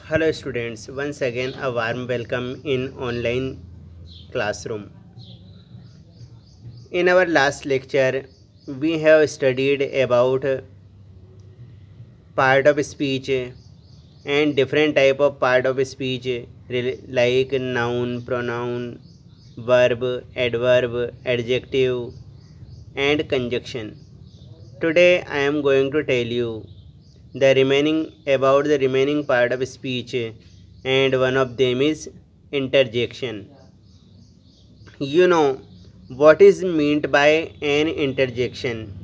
Hello students, once again a warm welcome in online classroom. In our last lecture, we have studied about part of speech and different type of part of speech like noun, pronoun, verb, adverb, adjective and conjunction. Today I am going to tell you the remaining part of speech and one of them is interjection. You know what is meant by an interjection.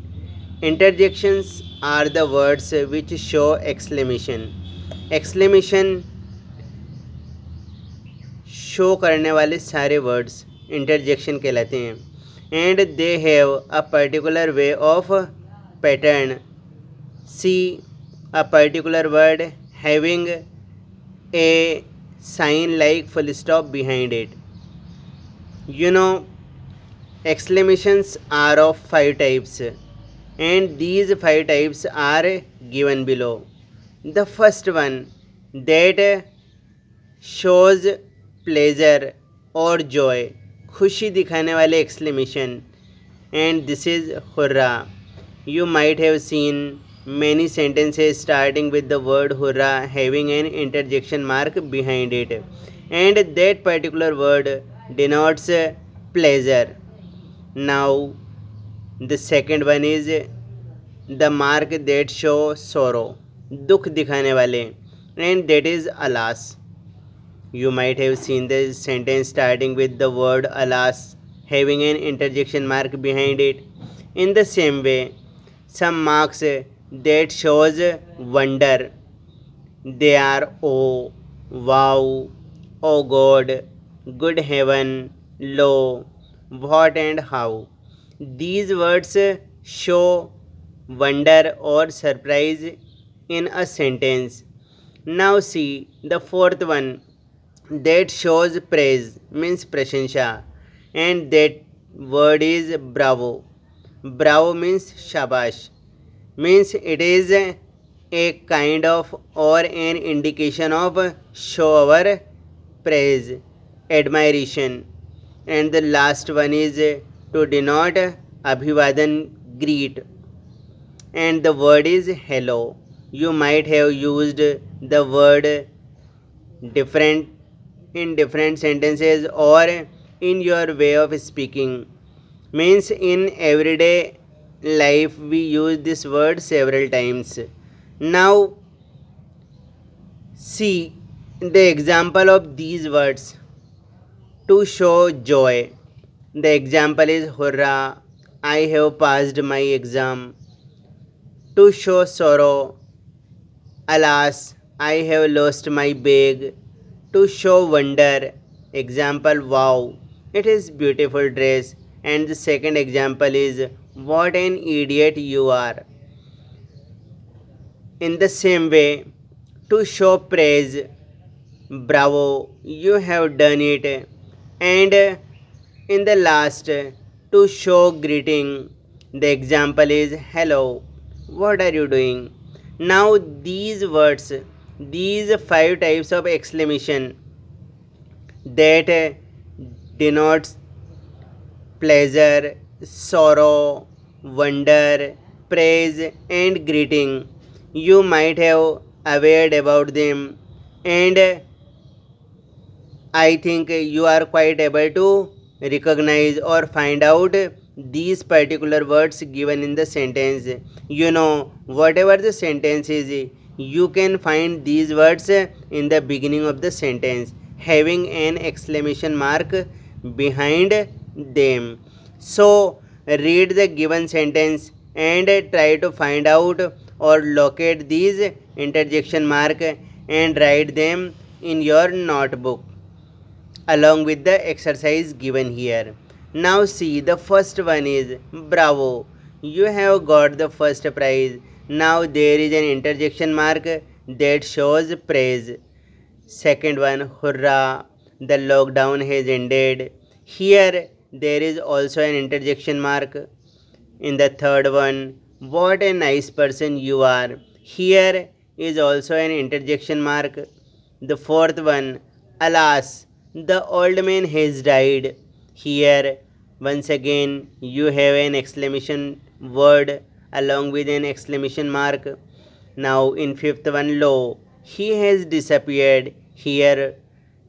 Interjections are the words which show exclamation show करने वाले सारे words interjection कहलाते हैं and they have a particular way of pattern see a particular word having a sign like full stop behind it. You know, exclamations are of 5 types, and these 5 types are given below. The first one that shows pleasure or joy, खुशी दिखाने वाले exclamation, and this is hurrah. You might have seen many sentences starting with the word hurrah having an interjection mark behind it, and that particular word denotes pleasure. Now, the second one is the mark that show sorrow, दुख दिखाने वाले, and that is alas. You might have seen the sentence starting with the word alas having an interjection mark behind it. In the same way, some marks that shows wonder, they are oh, wow, oh God, good heaven, lo, what and how. These words show wonder or surprise in a sentence. Now see the fourth one that shows praise means prashansha, and that word is bravo. Bravo means shabash, means it is a kind of or an indication of show our praise, admiration. And the last one is to denote abhivadan, greet, and the word is hello. You might have used the word different in different sentences or in your way of speaking, means in everyday life we use this word several times. Now see the example of these words. To show joy, the example is hurrah, I have passed my exam. To show sorrow, alas, I have lost my bag. To show wonder, example wow, it is beautiful dress. And the second example is what an idiot you are. In the same way, to show praise, bravo, you have done it. And in the last, to show greeting, the example is hello, what are you doing? Now these words, these 5 types of exclamation that denotes pleasure, sorrow, wonder, praise and greeting, you might have aware about them, and I think you are quite able to recognize or find out these particular words given in the sentence. You know, whatever the sentence is, you can find these words in the beginning of the sentence having an exclamation mark behind them. So, read the given sentence and try to find out or locate these interjection mark and write them in your notebook along with the exercise given here. Now see, the first one is bravo. You have got the first prize. Now there is an interjection mark that shows praise. Second one, hurrah, the lockdown has ended. Here there is also an interjection mark. In the third one, what a nice person you are. Here is also an interjection mark. The fourth one, alas, the old man has died. Here, once again, you have an exclamation word along with an exclamation mark. Now, in fifth one, lo, he has disappeared. Here,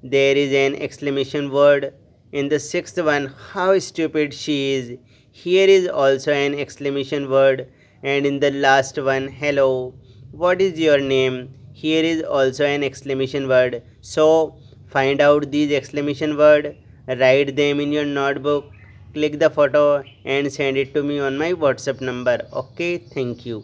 there is an exclamation word. In the sixth one, how stupid she is. Here is also an exclamation word. And in the last one, hello, what is your name? Here is also an exclamation word. So find out these exclamation word, write them in your notebook, click the photo and send it to me on my WhatsApp number. Okay, thank you.